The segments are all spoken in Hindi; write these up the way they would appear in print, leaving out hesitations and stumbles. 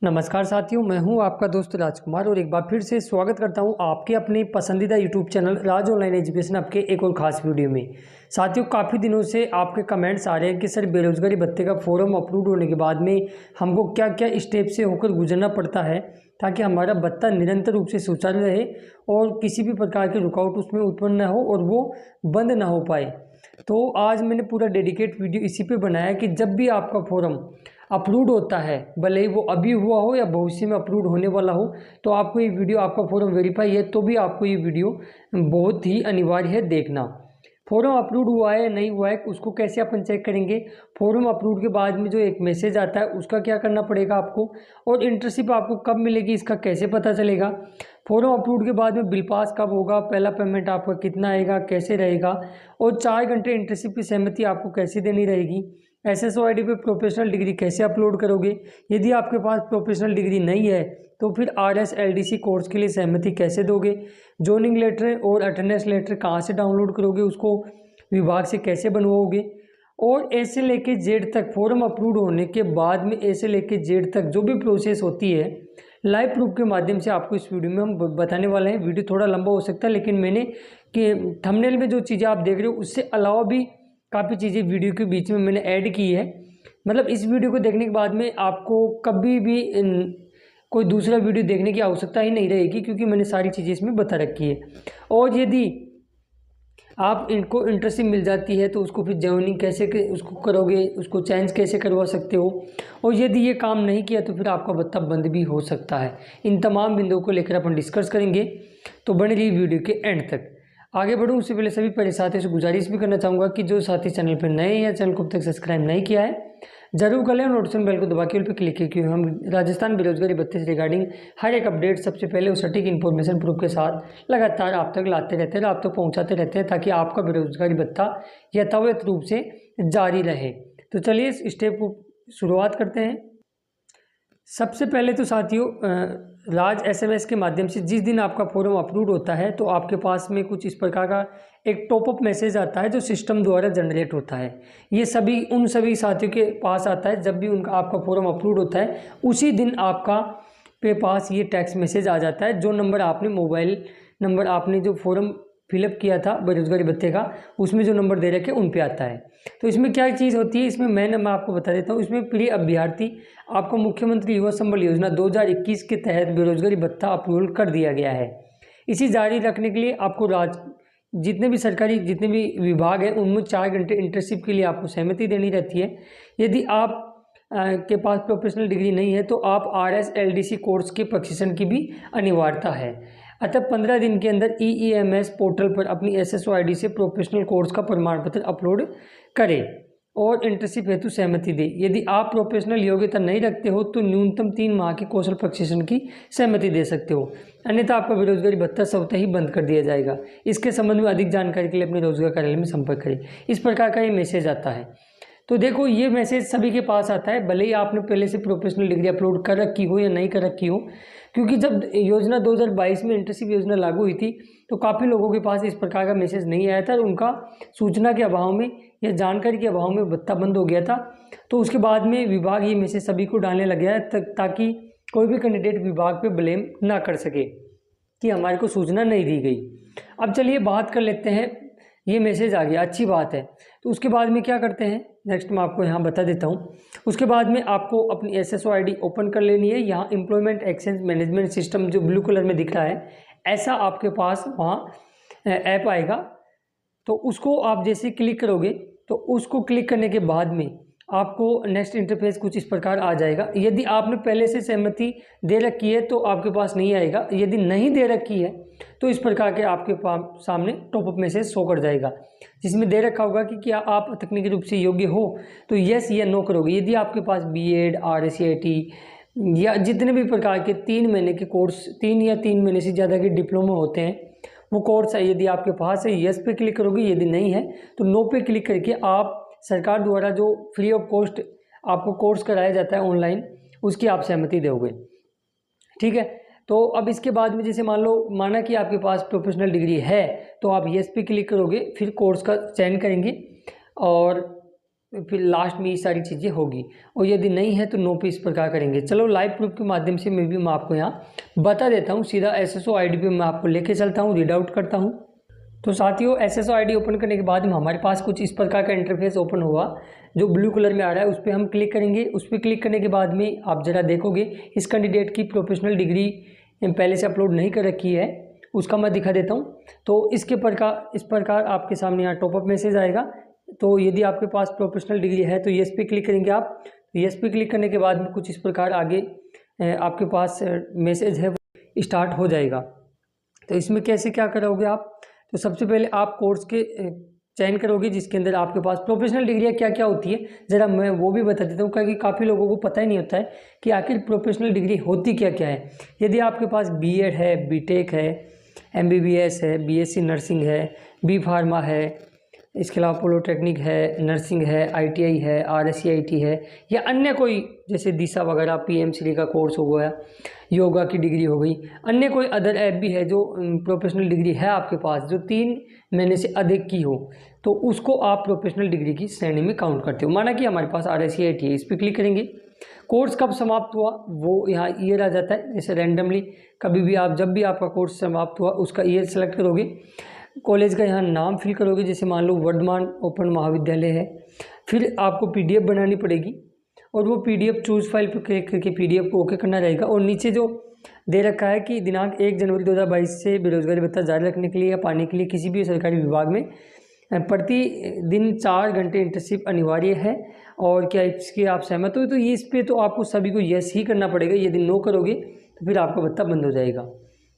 नमस्कार साथियों, मैं हूं आपका दोस्त राजकुमार और एक बार फिर से स्वागत करता हूं आपके अपने पसंदीदा यूट्यूब चैनल राज ऑनलाइन एजुकेशन आपके एक और खास वीडियो में। साथियों, काफ़ी दिनों से आपके कमेंट्स आ रहे हैं कि सर बेरोजगारी भत्ते का फॉर्म अप्रूव होने के बाद में हमको क्या क्या स्टेप से होकर गुजरना पड़ता है ताकि हमारा भत्ता निरंतर रूप से सुचारू रहे और किसी भी प्रकार की रुकावट उसमें उत्पन्न न हो और वो बंद ना हो पाए। तो आज मैंने पूरा डेडिकेट वीडियो इसी पे बनाया कि जब भी आपका फॉर्म अप्रूव्ड होता है, भले ही वो अभी हुआ हो या भविष्य में अप्रूव्ड होने वाला हो, तो आपको ये वीडियो, आपका फॉर्म वेरीफाई है तो भी आपको ये वीडियो बहुत ही अनिवार्य है देखना। फॉर्म अप्रूव्ड हुआ है नहीं हुआ है उसको कैसे अपन चेक करेंगे, फॉर्म अप्रूव्ड के बाद में जो एक मैसेज आता है उसका क्या करना पड़ेगा आपको, और इंटर्नशिप आपको कब मिलेगी इसका कैसे पता चलेगा, फॉर्म अप्रूव्ड के बाद में बिल पास कब होगा, पहला पेमेंट आपका कितना आएगा, कैसे रहेगा, और 4 घंटे इंटर्नशिप की सहमति आपको कैसे देनी रहेगी, SSO ID पे प्रोफेशनल डिग्री कैसे अपलोड करोगे, यदि आपके पास प्रोफेशनल डिग्री नहीं है तो फिर RS LDC कोर्स के लिए सहमति कैसे दोगे, जॉइनिंग लेटर और अटेंडेंस लेटर कहाँ से डाउनलोड करोगे, उसको विभाग से कैसे बनवाओगे, और A से लेके Z तक फॉर्म अप्रूव होने के बाद में A से लेके Z तक जो भी प्रोसेस होती है लाइव प्रूफ के माध्यम से आपको इस वीडियो में हम बताने वाले हैं। वीडियो थोड़ा लंबा हो सकता है लेकिन मैंने कि थंबनेल में जो चीज़ें आप देख रहे हो उससे अलावा भी काफ़ी चीज़ें वीडियो के बीच में मैंने ऐड की है। मतलब इस वीडियो को देखने के बाद में आपको कभी भी कोई दूसरा वीडियो देखने की आवश्यकता ही नहीं रहेगी क्योंकि मैंने सारी चीज़ें इसमें बता रखी है। और यदि आप इनको इंटर्नशिप मिल जाती है तो उसको फिर ज्वाइनिंग कैसे उसको करोगे, उसको चेंज कैसे करवा सकते हो, और यदि ये काम नहीं किया तो फिर आपका भत्ता बंद भी हो सकता है। इन तमाम बिंदुओं को लेकर अपन डिस्कस करेंगे, तो बने रहिए वीडियो के एंड तक। आगे बढ़ूँ उससे पहले सभी पहले साथियों से गुजारिश भी करना चाहूँगा कि जो साथी चैनल पर नए हैं या चैनल को अब तक सब्सक्राइब नहीं किया है जरूर कर लें और नोटिफिकेशन बेल को दबा के पर क्लिक करके हम राजस्थान बेरोजगारी भत्ते से रिगार्डिंग हर एक अपडेट सबसे पहले और सटीक इन्फॉर्मेशन प्रूफ के साथ लगातार आप तक लाते रहते हैं, आप तक पहुंचाते रहते हैं ताकि आपका बेरोजगारी भत्ता यथावत रूप से जारी रहे। तो चलिए इस स्टेप को शुरुआत करते हैं। सबसे पहले तो साथियों राज SMS के माध्यम से जिस दिन आपका फॉर्म अप्रूव होता है तो आपके पास में कुछ इस प्रकार का एक टॉपअप मैसेज आता है जो सिस्टम द्वारा जनरेट होता है। ये उन सभी साथियों के पास आता है जब भी उनका आपका फॉर्म अप्रूव होता है उसी दिन आपका पे पास ये टेक्स्ट मैसेज आ जाता है। जो नंबर आपने मोबाइल नंबर आपने जो फॉर्म फिलअप किया था बेरोजगारी भत्ते का उसमें जो नंबर दे रखे उन पे आता है। तो इसमें क्या चीज़ होती है, इसमें मैं आपको बता देता हूँ। इसमें प्रिय अभ्यर्थी, आपको मुख्यमंत्री युवा संबल योजना 2021 के तहत बेरोजगारी भत्ता अप्रूवल कर दिया गया है। इसी जारी रखने के लिए आपको जितने भी सरकारी जितने भी विभाग हैं उनमें 4 घंटे इंटर्नशिप के लिए आपको सहमति देनी रहती है। यदि आप के पास प्रोफेशनल डिग्री नहीं है तो आप RS LDC कोर्स के प्रशिक्षण की भी अनिवार्यता है। अतः 15 दिन के अंदर EEMS पोर्टल पर अपनी SSO ID से प्रोफेशनल कोर्स का प्रमाण पत्र अपलोड करें और इंटर्नशिप हेतु सहमति दें। यदि आप प्रोफेशनल योग्यता नहीं रखते हो तो न्यूनतम 3 माह के कौशल प्रशिक्षण की सहमति दे सकते हो, अन्यथा आपका बेरोजगारी भत्ता स्वतः ही बंद कर दिया जाएगा। इसके संबंध में अधिक जानकारी के लिए अपने रोजगार कार्यालय में संपर्क करें। इस प्रकार का ये मैसेज आता है। तो देखो ये मैसेज सभी के पास आता है, भले ही आपने पहले से प्रोफेशनल डिग्री अपलोड कर रखी हो या नहीं कर रखी हो, क्योंकि जब योजना 2022 में इंटर्नशिप योजना लागू हुई थी तो काफ़ी लोगों के पास इस प्रकार का मैसेज नहीं आया था और उनका सूचना के अभाव में या जानकारी के अभाव में भत्ता बंद हो गया था। तो उसके बाद में विभाग ये मैसेज सभी को डालने लग गया है ताकि कोई भी कैंडिडेट विभाग पर ब्लेम ना कर सके कि हमारे को सूचना नहीं दी गई। अब चलिए बात कर लेते हैं, ये मैसेज आ गया, अच्छी बात है। तो उसके बाद में क्या करते हैं, नेक्स्ट मैं आपको यहाँ बता देता हूँ। उसके बाद में आपको अपनी SSO ID ओपन कर लेनी है। यहाँ एम्प्लॉयमेंट एक्सचेंज मैनेजमेंट सिस्टम जो ब्लू कलर में दिख रहा है ऐसा आपके पास वहाँ ऐप आएगा। तो उसको आप जैसे क्लिक करोगे तो उसको क्लिक करने के बाद में आपको नेक्स्ट इंटरफेस कुछ इस प्रकार आ जाएगा। यदि आपने पहले से सहमति दे रखी है तो आपके पास नहीं आएगा, यदि नहीं दे रखी है तो इस प्रकार के आपके सामने टॉपअप मैसेज शो कर जाएगा जिसमें दे रखा होगा कि क्या आप तकनीकी रूप से योग्य हो, तो यस या नो करोगे। यदि आपके पास BEd RSCIT या जितने भी प्रकार के 3 महीने के कोर्स, 3 या 3 महीने से ज़्यादा के डिप्लोमा होते हैं वो कोर्स है, यदि आपके पास है यस पे क्लिक करोगे, यदि नहीं है तो नो पे क्लिक करके आप सरकार द्वारा जो फ्री ऑफ कॉस्ट आपको कोर्स कराया जाता है ऑनलाइन उसकी आप सहमति दोगे। ठीक है, तो अब इसके बाद में जैसे माना कि आपके पास प्रोफेशनल डिग्री है तो आप यस पे क्लिक करोगे, फिर कोर्स का चयन करेंगे और फिर लास्ट में ये सारी चीज़ें होगी, और यदि नहीं है तो नो पे इस प्रकार करेंगे। चलो लाइव प्रूफ के माध्यम से मैं आपको यहाँ बता देता हूँ। सीधा SSO ID पे मैं आपको लेके चलता हूँ, रीड आउट करता हूँ। तो साथियों SSO ID ओपन करने के बाद हमारे पास कुछ इस प्रकार का इंटरफेस ओपन हुआ, जो ब्लू कलर में आ रहा है। उस पर हम क्लिक करेंगे। उस पर क्लिक करने के बाद में आप ज़रा देखोगे इस कैंडिडेट की प्रोफेशनल डिग्री पहले से अपलोड नहीं कर रखी है, उसका मैं दिखा देता हूँ। तो इस प्रकार आपके सामने यहाँ टॉपअप मैसेज आएगा। तो यदि आपके पास प्रोफेशनल डिग्री है तो येस पे क्लिक करेंगे आप। तो येस पे क्लिक करने के बाद में कुछ इस प्रकार आगे आपके पास मैसेज है वो स्टार्ट हो जाएगा। तो इसमें कैसे क्या करोगे आप, तो सबसे पहले आप कोर्स के चयन करोगे जिसके अंदर आपके पास प्रोफेशनल डिग्रियाँ क्या क्या होती है, ज़रा मैं वो भी बता देता हूँ, क्योंकि काफ़ी लोगों को पता ही नहीं होता है कि आखिर प्रोफेशनल डिग्री होती क्या क्या है। यदि आपके पास BEd है, BTech है, MBBS है, BSc नर्सिंग है, B फार्मा है, इसके अलावा पॉलिटेक्निक है, नर्सिंग है, ITI है, RSCIT है, या अन्य कोई जैसे दिशा वगैरह PMC का कोर्स हो गया, योगा की डिग्री हो गई, अन्य कोई अदर ऐप भी है जो प्रोफेशनल डिग्री है आपके पास जो 3 महीने से अधिक की हो, तो उसको आप प्रोफेशनल डिग्री की श्रेणी में काउंट करते हो। माना कि हमारे पास RSCIT है, इस पर क्लिक करेंगे। कोर्स कब समाप्त हुआ वो यहाँ ईयर आ जाता है। जैसे रैंडमली कभी भी आप जब भी आपका कोर्स समाप्त हुआ उसका ईयर सेलेक्ट करोगे, कॉलेज का यहाँ नाम फिल करोगे, जैसे मान लो वर्धमान ओपन महाविद्यालय है। फिर आपको PDF बनानी पड़ेगी और वो PDF चूज फाइल पर क्लिक करके PDF को ओके करना रहेगा। और नीचे जो दे रखा है कि दिनांक 1 जनवरी 2022 से बेरोजगारी भत्ता जारी रखने के लिए या पाने के लिए किसी भी सरकारी विभाग में प्रति दिन 4 घंटे इंटर्नशिप अनिवार्य है, और क्या इसके आप सहमत हो, तो ये इस पर तो आपको सभी को यस ही करना पड़ेगा। यदि नो करोगे तो फिर आपका भत्ता बंद हो जाएगा,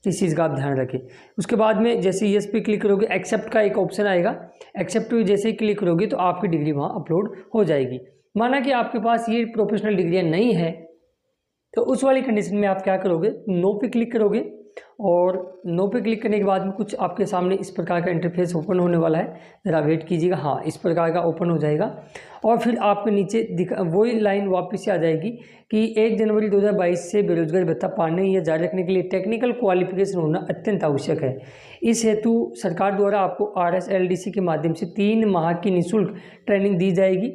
इस चीज़ का आप ध्यान रखें। उसके बाद में जैसे यस पे क्लिक करोगे एक्सेप्ट का एक ऑप्शन आएगा, एक्सेप्ट पे जैसे ही क्लिक करोगे तो आपकी डिग्री वहाँ अपलोड हो जाएगी। माना कि आपके पास ये प्रोफेशनल डिग्रियाँ नहीं है तो उस वाली कंडीशन में आप क्या करोगे, नो पे क्लिक करोगे, और नो पे क्लिक करने के बाद में कुछ आपके सामने इस प्रकार का इंटरफेस ओपन होने वाला है। ज़रा वेट कीजिएगा, हाँ इस प्रकार का ओपन हो जाएगा। और फिर आपके नीचे वही लाइन वापस से आ जाएगी कि 1 जनवरी 2022 से बेरोजगारी भत्ता पाने या जारी रखने के लिए टेक्निकल क्वालिफिकेशन होना अत्यंत आवश्यक है। इस हेतु सरकार द्वारा आपको RSLDC के माध्यम से 3 माह की निःशुल्क ट्रेनिंग दी जाएगी।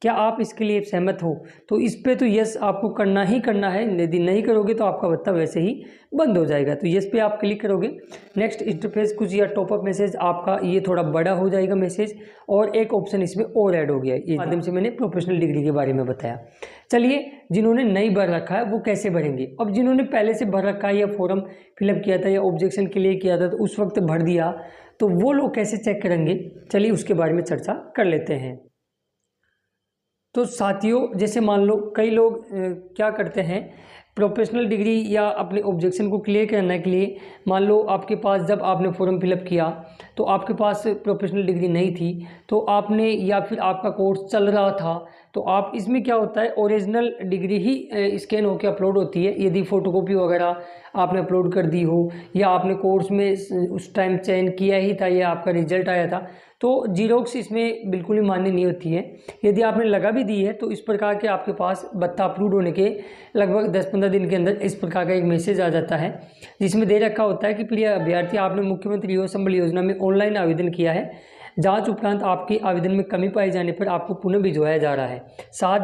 क्या आप इसके लिए सहमत हो, तो इस पे तो यस आपको करना ही करना है। यदि नहीं करोगे तो आपका भत्ता वैसे ही बंद हो जाएगा। तो यस पे आप क्लिक करोगे। नेक्स्ट इंटरफेस कुछ या टॉपअप मैसेज आपका ये थोड़ा बड़ा हो जाएगा मैसेज, और एक ऑप्शन इसमें और ऐड हो गया है। इस माध्यम से मैंने प्रोफेशनल डिग्री के बारे में बताया। चलिए जिन्होंने नहीं भर रखा है वो कैसे भरेंगे। अब जिन्होंने पहले से भर रखा है या फॉर्म फिलअप किया था या ऑब्जेक्शन के लिए किया था तो उस वक्त भर दिया, तो वो लोग कैसे चेक करेंगे, चलिए उसके बारे में चर्चा कर लेते हैं। तो साथियों जैसे मान लो कई लोग क्या करते हैं, प्रोफेशनल डिग्री या अपने ऑब्जेक्शन को क्लियर करने के लिए, मान लो आपके पास जब आपने फॉर्म फिलअप किया तो आपके पास प्रोफेशनल डिग्री नहीं थी, तो आपने या फिर आपका कोर्स चल रहा था, तो आप इसमें क्या होता है ओरिजिनल डिग्री ही स्कैन होकर अपलोड होती है। यदि फ़ोटोकॉपी वगैरह आपने अपलोड कर दी हो या आपने कोर्स में उस टाइम चयन किया ही था या आपका रिजल्ट आया था, तो जीरोक्स इसमें बिल्कुल ही मान्य नहीं होती है। यदि आपने लगा भी दी है तो इस प्रकार के आपके पास भत्ता अपलोड होने के लगभग 10-15 दिन के अंदर इस प्रकार का एक मैसेज आ जाता है, जिसमें दे रखा होता है कि प्रिय अभ्यर्थी, आपने मुख्यमंत्री युवा संबल योजना में ऑनलाइन आवेदन किया है। जांच उपरांत आपके आवेदन में कमी पाए जाने पर आपको पुनः भिजवाया जा रहा है। 7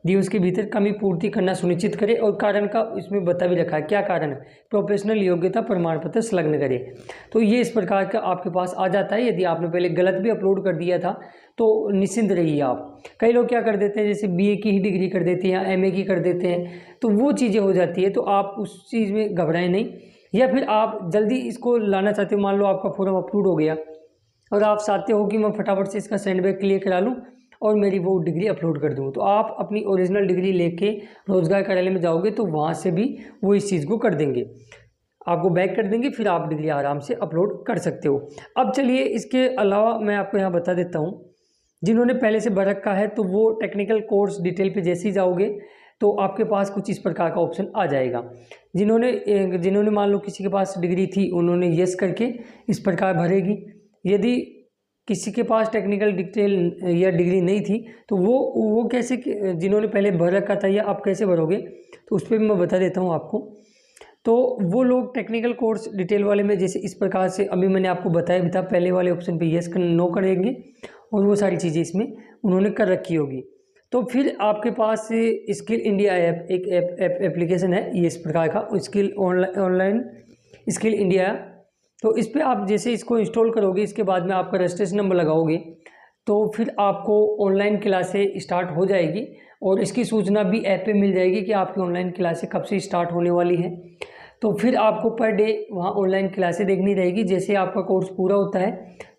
दिवस के भीतर कमी पूर्ति करना सुनिश्चित करें। और कारण का इसमें बता भी रखा है, क्या कारण है, प्रोफेशनल योग्यता प्रमाण पत्र संलग्न करें। तो ये इस प्रकार का आपके पास आ जाता है। यदि आपने पहले गलत भी अपलोड कर दिया था तो निश्चिंत रहिए आप। कई लोग क्या कर देते हैं, जैसे BA की ही डिग्री कर देते हैं या MA की कर देते हैं, तो वो चीज़ें हो जाती है। तो आप उस चीज़ में घबराएं नहीं, या फिर आप जल्दी इसको लाना चाहते हो, मान लो आपका फॉर्म अपलोड हो गया और आप चाहते हो कि मैं फटाफट से इसका सेंडबैक क्लियर करा लूँ और मेरी वो डिग्री अपलोड कर दूँ, तो आप अपनी ओरिजिनल डिग्री लेके रोजगार कार्यालय में जाओगे तो वहाँ से भी वो इस चीज़ को कर देंगे, आपको बैक कर देंगे, फिर आप डिग्री आराम से अपलोड कर सकते हो। अब चलिए इसके अलावा मैं आपको यहाँ बता देता हूँ, जिन्होंने पहले से भर रखा है तो वो टेक्निकल कोर्स डिटेल पे जैसे ही जाओगे तो आपके पास कुछ इस प्रकार का ऑप्शन आ जाएगा। जिन्होंने मान लो किसी के पास डिग्री थी उन्होंने येस करके इस प्रकार भरेगी। यदि किसी के पास टेक्निकल डिटेल या डिग्री नहीं थी तो वो कैसे, जिन्होंने पहले भर रखा था या आप कैसे भरोगे, तो उस पर भी मैं बता देता हूँ आपको। तो वो लोग टेक्निकल कोर्स डिटेल वाले में जैसे इस प्रकार से अभी मैंने आपको बताया भी था, पहले वाले ऑप्शन पे येस नो करेंगे और वो सारी चीज़ें इसमें उन्होंने कर रखी होगी। तो फिर आपके पास स्किल इंडिया ऐप एक एप्लीकेशन है, ये इस प्रकार का स्किल ऑनलाइन स्किल इंडिया। तो इस पर आप जैसे इसको इंस्टॉल करोगे, इसके बाद में आपका रजिस्ट्रेशन नंबर लगाओगे, तो फिर आपको ऑनलाइन क्लासें स्टार्ट हो जाएगी और इसकी सूचना भी ऐप पे मिल जाएगी कि आपकी ऑनलाइन क्लासें कब से स्टार्ट होने वाली है। तो फिर आपको पर डे वहाँ ऑनलाइन क्लासें देखनी रहेगी। जैसे आपका कोर्स पूरा होता है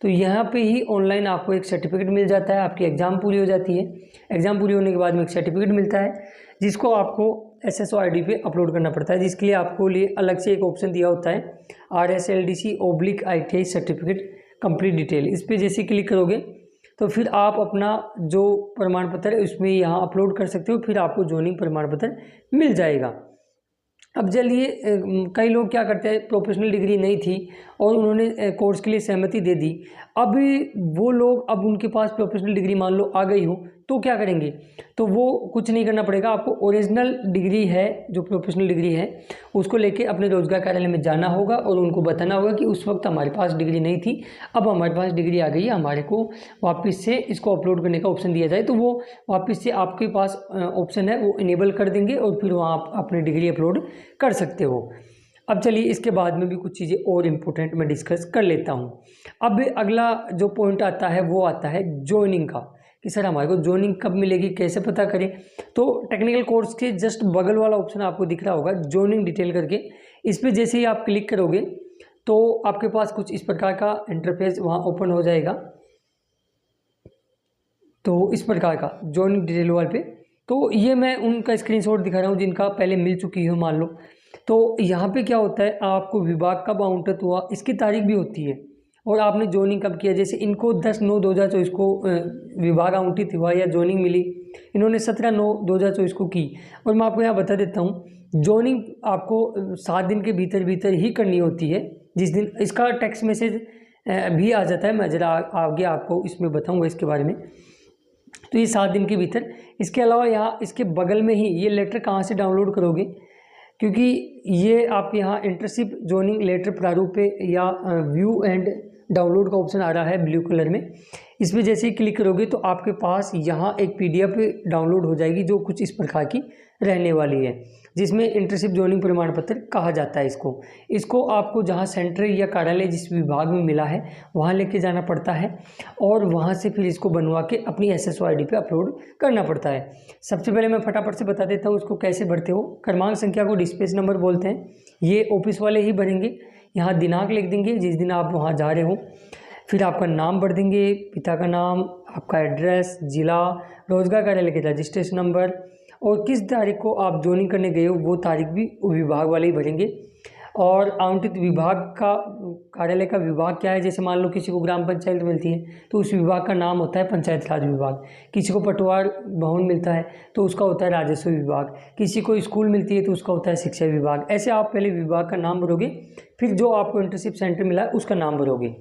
तो यहाँ पे ही ऑनलाइन आपको एक सर्टिफिकेट मिल जाता है, आपकी एग्ज़ाम पूरी हो जाती है। एग्ज़ाम पूरी होने के बाद में एक सर्टिफिकेट मिलता है जिसको आपको SSO-ID पे अपलोड करना पड़ता है, जिसके लिए आपको लिए अलग से एक ऑप्शन दिया होता है RSLDC/ITI सर्टिफिकेट कंप्लीट डिटेल। इस पर जैसे क्लिक करोगे तो फिर आप अपना जो प्रमाण पत्र है उसमें यहाँ अपलोड कर सकते हो, फिर आपको जॉइनिंग प्रमाण पत्र मिल जाएगा। अब चलिए, कई लोग क्या करते हैं, प्रोफेशनल डिग्री नहीं थी और उन्होंने कोर्स के लिए सहमति दे दी। अब वो लोग, अब उनके पास प्रोफेशनल डिग्री मान लो आ गई हो तो क्या करेंगे, तो वो कुछ नहीं करना पड़ेगा। आपको ओरिजिनल डिग्री है, जो प्रोफेशनल डिग्री है, उसको लेके अपने रोजगार कार्यालय में जाना होगा और उनको बताना होगा कि उस वक्त हमारे पास डिग्री नहीं थी, अब हमारे पास डिग्री आ गई है, हमारे को वापस से इसको अपलोड करने का ऑप्शन दिया जाए। तो वो वापस से आपके पास ऑप्शन है वो इनेबल कर देंगे और फिर वहाँ आप अपनी डिग्री अपलोड कर सकते हो। अब चलिए, इसके बाद में भी कुछ चीज़ें और इम्पोर्टेंट मैं डिस्कस कर लेता हूँ। अब अगला जो पॉइंट आता है वो आता है जॉइनिंग का, कि सर हमारे को जॉइनिंग कब मिलेगी, कैसे पता करें। तो टेक्निकल कोर्स के जस्ट बगल वाला ऑप्शन आपको दिख रहा होगा जॉइनिंग डिटेल करके, इस पर जैसे ही आप क्लिक करोगे तो आपके पास कुछ इस प्रकार का इंटरफेस वहाँ ओपन हो जाएगा। तो इस प्रकार का जॉइनिंग डिटेल वाले पे, तो ये मैं उनका स्क्रीनशॉट दिखा रहा हूँ जिनका पहले मिल चुकी है मान लो। तो यहाँ पे क्या होता है, आपको विभाग कब आवंटित हुआ इसकी तारीख भी होती है और आपने जॉइनिंग कब किया। जैसे इनको 10/9/2024 को विभाग आवंटित हुआ या जॉइनिंग मिली, इन्होंने 17/9/2024 को की। और मैं आपको यहाँ बता देता हूँ, जॉइनिंग आपको 7 दिन के भीतर भीतर ही करनी होती है। जिस दिन इसका टेक्स्ट मैसेज भी आ जाता है, मैं ज़रा आगे आपको इसमें बताऊँगा इसके बारे में। तो ये 7 दिन के भीतर। इसके अलावा यहाँ इसके बगल में ही ये लेटर कहाँ से डाउनलोड करोगे, क्योंकि ये आप यहाँ इंटर्नशिप जॉइनिंग लेटर प्रारूप पे या व्यू एंड डाउनलोड का ऑप्शन आ रहा है ब्लू कलर में, इस पर जैसे ही क्लिक करोगे तो आपके पास यहाँ एक PDF डाउनलोड हो जाएगी जो कुछ इस प्रकार की रहने वाली है, जिसमें इंटर्नशिप जॉइनिंग प्रमाण पत्र कहा जाता है इसको आपको जहाँ सेंटर या कार्यालय जिस विभाग में मिला है वहाँ लेके जाना पड़ता है और वहाँ से फिर इसको बनवा के अपनी SSO-ID पे अपलोड करना पड़ता है। सबसे पहले मैं फटाफट से बता देता हूँ इसको कैसे भरते हो। क्रमांक संख्या को डिस्पैच नंबर बोलते हैं, ये ऑफिस वाले ही भरेंगे। यहाँ दिनांक लिख देंगे जिस दिन आप वहाँ जा रहे हो, फिर आपका नाम भर देंगे, पिता का नाम, आपका एड्रेस, जिला, रोजगार कार्यालय के रजिस्ट्रेशन नंबर और किस तारीख को आप ज्वाइनिंग करने गए हो वो तारीख भी विभाग वाले ही भरेंगे। और आवंटित विभाग का कार्यालय का विभाग क्या है, जैसे मान लो किसी को ग्राम पंचायत मिलती है तो उस विभाग का नाम होता है पंचायत राज विभाग, किसी को पटवार भवन मिलता है तो उसका होता है राजस्व विभाग, किसी को स्कूल मिलती है तो उसका होता है शिक्षा विभाग। ऐसे आप पहले विभाग का नाम भरोगे, फिर जो आपको इंटर्नशिप सेंटर मिला है उसका नाम भरोगे,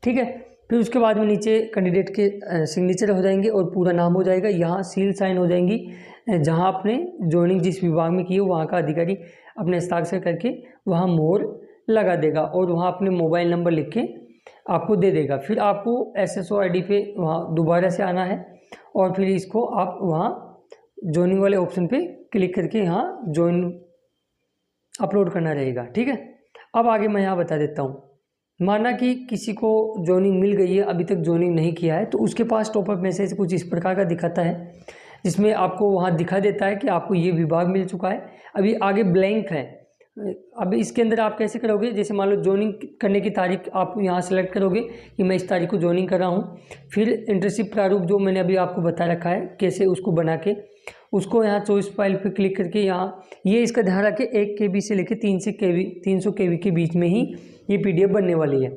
ठीक है। फिर उसके बाद में नीचे कैंडिडेट के सिग्नेचर हो जाएंगे और पूरा नाम हो जाएगा। यहाँ सील साइन हो जाएंगी, जहाँ आपने ज्वाइनिंग जिस विभाग में की हो वहाँ का अधिकारी अपने हस्ताक्षर करके वहाँ मोहर लगा देगा और वहाँ अपने मोबाइल नंबर लिख के आपको दे देगा। फिर आपको SSO-ID पे वहाँ दोबारा से आना है और फिर इसको आप वहाँ ज्वाइनिंग वाले ऑप्शन पे क्लिक करके यहाँ ज्वाइन अपलोड करना रहेगा, ठीक है। अब आगे मैं यहाँ बता देता हूँ, माना कि किसी को ज्वाइनिंग मिल गई है, अभी तक ज्वाइनिंग नहीं किया है, तो उसके पास टॉपअप मैसेज कुछ इस प्रकार का दिखाता है, जिसमें आपको वहाँ दिखा देता है कि आपको ये विभाग मिल चुका है, अभी आगे ब्लैंक है। अब इसके अंदर आप कैसे करोगे, जैसे मान लो ज्वाइनिंग करने की तारीख आप यहाँ सेलेक्ट करोगे कि मैं इस तारीख को ज्वाइनिंग कर रहा हूँ। फिर इंटर्नशिप प्रारूप जो मैंने अभी आपको बता रखा है कैसे उसको बना के उसको यहाँ चॉइस फाइल पे क्लिक करके यहाँ ये इसका ध्यान रखें 1 KB से लेकर 300 KB के बीच में ही ये PDF बनने वाली है।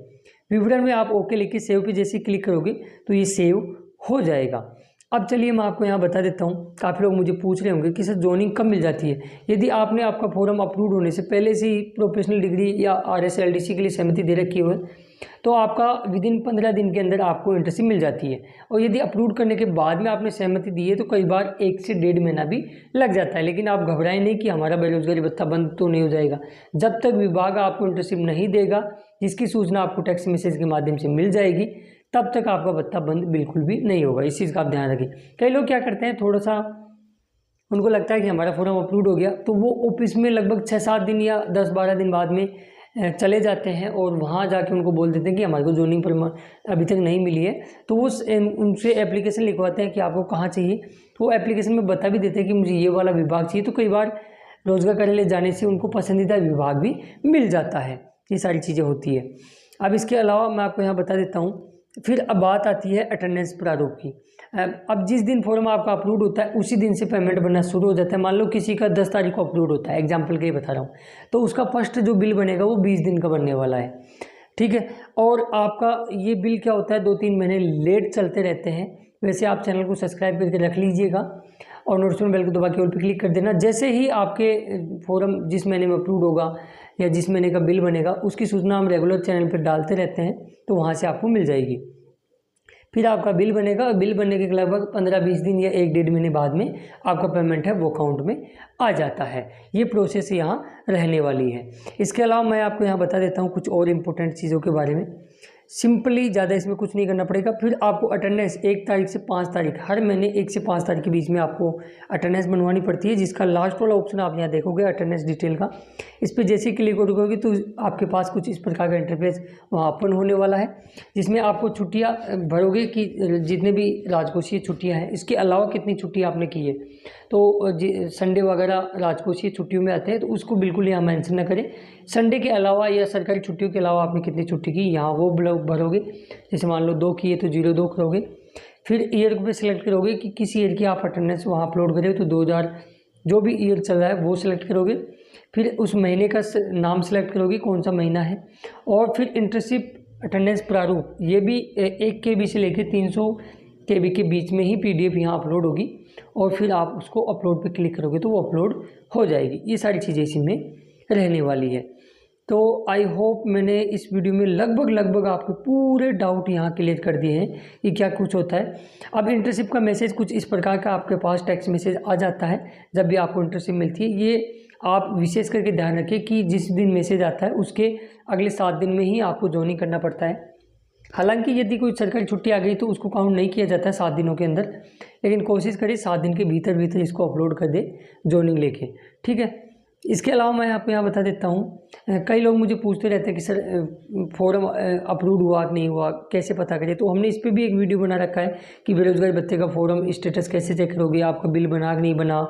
विवरण में आप ओके लिख के सेव पे जैसे क्लिक करोगे तो ये सेव हो जाएगा। अब चलिए मैं आपको यहाँ बता देता हूँ, काफ़ी लोग मुझे पूछ रहे होंगे कि सर ज्वाइनिंग कब मिल जाती है। यदि आपने आपका फॉर्म अप्रूव होने से पहले से ही प्रोफेशनल डिग्री या RSLDC के लिए सहमति दे रखी हो तो आपका विदिन 15 दिन के अंदर आपको इंटर्नशिप मिल जाती है। और यदि अप्रूव करने के बाद में आपने सहमति दी है तो कई बार 1 से 1.5 महीना भी लग जाता है। लेकिन आप घबराएं नहीं कि हमारा बेरोजगारी भत्ता बंद तो नहीं हो जाएगा। जब तक विभाग आपको इंटर्नशिप नहीं देगा, जिसकी सूचना आपको टेक्स्ट मैसेज के माध्यम से मिल जाएगी, तब तक आपका भत्ता बंद बिल्कुल भी नहीं होगा। इस चीज़ का आप ध्यान रखें। कई लोग क्या करते हैं, थोड़ा सा उनको लगता है कि हमारा फॉर्म अप्रूव हो गया, तो वो ऑफिस में लगभग 6-7 दिन या 10-12 दिन बाद में चले जाते हैं और वहाँ जाके उनको बोल देते हैं कि हमारे को जॉइनिंग प्रमाण अभी तक नहीं मिली है। तो वो उनसे एप्लीकेशन लिखवाते हैं कि आपको कहाँ चाहिए, तो वो एप्लीकेशन में बता भी देते हैं कि मुझे ये वाला विभाग चाहिए। तो कई बार रोजगार कार्यालय जाने से उनको पसंदीदा विभाग भी मिल जाता है। ये सारी चीज़ें होती है। अब इसके अलावा मैं आपको यहाँ बता देता हूँ, फिर अब बात आती है अटेंडेंस प्रारूप की। अब जिस दिन फॉर्म आपका अप्रूव होता है उसी दिन से पेमेंट बनना शुरू हो जाता है। मान लो किसी का 10 तारीख को अप्रूव होता है, एग्जाम्पल के लिए बता रहा हूँ, तो उसका फर्स्ट जो बिल बनेगा वो 20 दिन का बनने वाला है, ठीक है। और आपका ये बिल क्या होता है, 2-3 महीने लेट चलते रहते हैं। वैसे आप चैनल को सब्सक्राइब करके रख लीजिएगा और नोटिफिकेशन बेल को दबा के ऑल पे क्लिक कर देना। जैसे ही आपके फॉर्म जिस महीने में अप्रूव होगा या जिस महीने का बिल बनेगा उसकी सूचना हम रेगुलर चैनल पर डालते रहते हैं, तो वहाँ से आपको मिल जाएगी। फिर आपका बिल बनेगा, बिल बनने के लगभग 15-20 दिन या 1-1.5 महीने बाद में आपका पेमेंट है वो अकाउंट में आ जाता है। ये प्रोसेस यहाँ रहने वाली है। इसके अलावा मैं आपको यहाँ बता देता हूँ कुछ और इम्पोर्टेंट चीज़ों के बारे में। सिंपली ज़्यादा इसमें कुछ नहीं करना पड़ेगा। फिर आपको अटेंडेंस 1 तारीख से 5 तारीख, हर महीने 1 से 5 तारीख के बीच में आपको अटेंडेंस बनवानी पड़ती है, जिसका लास्ट वाला ऑप्शन आप यहाँ देखोगे अटेंडेंस डिटेल का। इस पर जैसे ही क्लिक करोगे तो आपके पास कुछ इस प्रकार का इंटरफेस वहाँ ओपन होने वाला है, जिसमें आपको छुट्टियाँ भरोगे कि जितने भी राजकोषीय छुट्टियाँ हैं, इसके अलावा कितनी छुट्टी आपने की है। तो संडे वगैरह राजकोषीय छुट्टियों में आते हैं, तो उसको बिल्कुल यहाँ मेंशन ना करें। संडे के अलावा या सरकारी छुट्टियों के अलावा आपने कितनी छुट्टी की यहाँ वो भरोगे। जैसे मान लो 2 की है तो 0.2 करोगे। फिर ईयर पे सिलेक्ट करोगे कि किस ईयर की आप अटेंडेंस वहाँ अपलोड करें, तो 2000 जो भी ईयर चल रहा है वो सिलेक्ट करोगे। फिर उस महीने का नाम सेलेक्ट करोगे कौन सा महीना है। और फिर इंटर्नशिप अटेंडेंस प्रारूप, ये भी 1 KB से लेकर 300 KB के बीच में ही PDF यहाँ अपलोड होगी और फिर आप उसको अपलोड पे क्लिक करोगे तो वो अपलोड हो जाएगी। ये सारी चीज़ें इसी में रहने वाली है। तो आई होप मैंने इस वीडियो में लगभग आपके पूरे डाउट यहाँ क्लियर कर दिए हैं कि क्या कुछ होता है। अब इंटर्नशिप का मैसेज कुछ इस प्रकार का आपके पास टेक्स्ट मैसेज आ जाता है जब भी आपको इंटर्नशिप मिलती है। ये आप विशेष करके ध्यान रखें कि जिस दिन मैसेज आता है उसके अगले 7 दिन में ही आपको ज्वाइनिंग करना पड़ता है। हालांकि यदि कोई सरकारी छुट्टी आ गई तो उसको काउंट नहीं किया जाता है 7 दिनों के अंदर, लेकिन कोशिश करें 7 दिन के भीतर इसको अपलोड कर दे ज्वाइनिंग लेके, ठीक है। इसके अलावा मैं आपको यहाँ बता देता हूँ, कई लोग मुझे पूछते रहते हैं कि सर फॉर्म अप्रूव हुआ कि नहीं हुआ, कैसे पता करें। तो हमने इस पर भी एक वीडियो बना रखा है कि बेरोजगारी भत्ते का फॉर्म स्टेटस कैसे चेक करोगे, आपका बिल बना कि नहीं बना,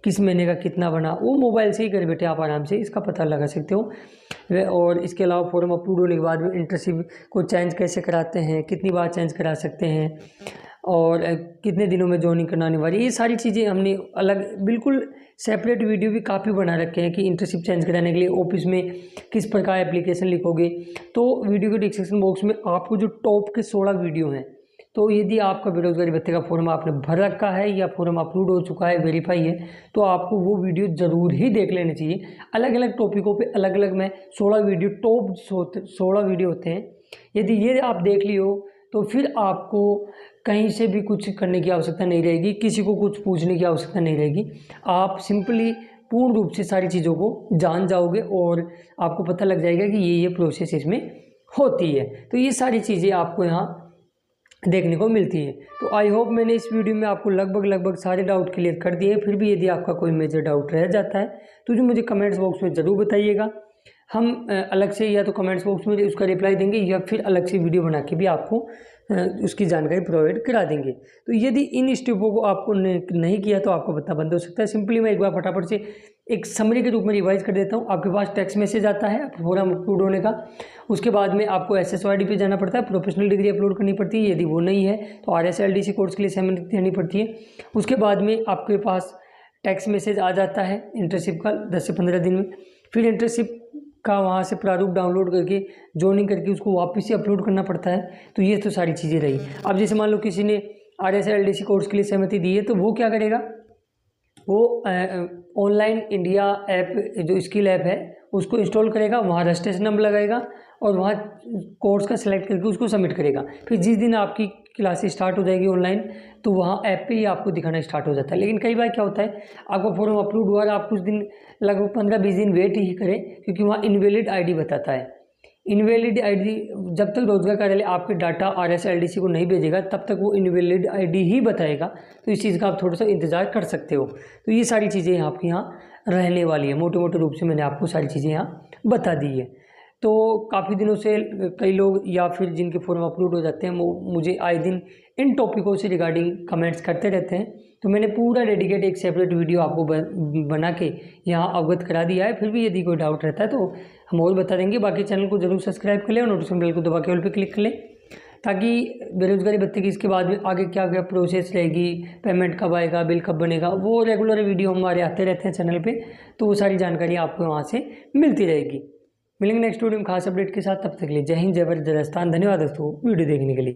किस महीने का कितना बना, वो मोबाइल से ही घर बैठे आप आराम से इसका पता लगा सकते हो। और इसके अलावा फॉर्म अप्रूव होने के बाद में इंटर्नशिप को चेंज कैसे कराते हैं, कितनी बार चेंज करा सकते हैं और कितने दिनों में ज्वाइनिंग करना अनिवार्य, ये सारी चीज़ें हमने अलग बिल्कुल सेपरेट वीडियो भी काफ़ी बना रखे हैं कि इंटर्नशिप चेंज कराने के लिए ऑफिस में किस प्रकार एप्लीकेशन लिखोगे। तो वीडियो के डिस्क्रिप्शन बॉक्स में आपको जो टॉप के 16 वीडियो हैं, तो यदि आपका बेरोजगारी भत्ते का फॉर्म आपने भर रखा है या फॉर्म अप्रूव हो चुका है, वेरीफाई है, तो आपको वो वीडियो ज़रूर ही देख लेने चाहिए। अलग अलग टॉपिकों पे अलग अलग में 16 वीडियो टॉप 16 वीडियो होते हैं। यदि ये आप देख लियो तो फिर आपको कहीं से भी कुछ करने की आवश्यकता नहीं रहेगी, किसी को कुछ पूछने की आवश्यकता नहीं रहेगी। आप सिंपली पूर्ण रूप से सारी चीज़ों को जान जाओगे और आपको पता लग जाएगा कि ये प्रोसेस इसमें होती है। तो ये सारी चीज़ें आपको यहाँ देखने को मिलती है। तो आई होप मैंने इस वीडियो में आपको लगभग सारे डाउट क्लियर कर दिए हैं। फिर भी यदि आपका कोई मेजर डाउट रह जाता है तो जो मुझे कमेंट्स बॉक्स में ज़रूर बताइएगा। हम अलग से या तो कमेंट्स बॉक्स में उसका रिप्लाई देंगे या फिर अलग से वीडियो बना के भी आपको उसकी जानकारी प्रोवाइड करा देंगे। तो यदि इन स्टेपों को आपको नहीं किया तो आपको भत्ता बंद हो सकता है। सिंपली मैं एक बार फटाफट से एक समरी के रूप में रिवाइज कर देता हूँ। आपके पास टेक्स्ट मैसेज आता है फॉर्म अप्रूव होने का, उसके बाद में आपको SSYD पे जाना पड़ता है, प्रोफेशनल डिग्री अपलोड करनी पड़ती है। यदि वो नहीं है तो RSLDC कोर्स के लिए सहमति देनी पड़ती है। उसके बाद में आपके पास टेक्स्ट मैसेज आ जाता है इंटर्नशिप का 10 से 15 दिन में। फिर इंटर्नशिप का वहाँ से प्रारूप डाउनलोड करके ज्वाइनिंग करके उसको वापस से अपलोड करना पड़ता है। तो ये तो सारी चीज़ें रही। अब जैसे मान लो किसी ने RSLDC कोर्स के लिए सहमति दी है तो वो क्या करेगा, वो ऑनलाइन इंडिया ऐप जो स्किल ऐप है उसको इंस्टॉल करेगा, वहाँ रजिस्ट्रेशन नंबर लगाएगा और वहाँ कोर्स का सिलेक्ट करके उसको सबमिट करेगा। फिर जिस दिन आपकी क्लासेस स्टार्ट हो जाएगी ऑनलाइन तो वहाँ ऐप पे ही आपको दिखाना स्टार्ट हो जाता है। लेकिन कई बार क्या होता है, आपका फॉर्म अप्रूव हुआ और आप कुछ दिन लगभग 15-20 दिन वेट ही करें, क्योंकि वहाँ इनवैलिड ID बताता है। इनवैलिड आईडी, जब तक रोजगार कार्यालय आपके डाटा RSLDC को नहीं भेजेगा तब तक वो इनवैलिड आईडी ही बताएगा। तो इस चीज़ का आप थोड़ा सा इंतज़ार कर सकते हो। तो ये सारी चीज़ें आपके यहाँ रहने वाली है, मोटे मोटे रूप से मैंने आपको सारी चीज़ें यहाँ बता दी है। तो काफ़ी दिनों से कई लोग या फिर जिनके फॉर्म अपलोड हो जाते हैं वो मुझे आए दिन इन टॉपिकों से रिगार्डिंग कमेंट्स करते रहते हैं। तो मैंने पूरा डेडिकेट एक सेपरेट वीडियो आपको बना के यहाँ अवगत करा दिया है। फिर भी यदि कोई डाउट रहता है तो हम और बता देंगे। बाकी चैनल को जरूर सब्सक्राइब कर लें और नोटिफिकेशन बेल को दबा के ऑल पे क्लिक कर लें, ताकि बेरोजगारी भत्ते की इसके बाद में आगे क्या क्या प्रोसेस रहेगी, पेमेंट कब आएगा, बिल कब बनेगा, वो रेगुलर वीडियो हमारे आते रहते हैं चैनल पे। तो वो सारी जानकारी आपको वहाँ से मिलती रहेगी। मिलेंगे नेक्स्ट वीडियो में खास अपडेट के साथ। तब तक के लिए जय हिंद, जय भारत, जय राजस्थान। धन्यवाद दोस्तों वीडियो देखने के लिए।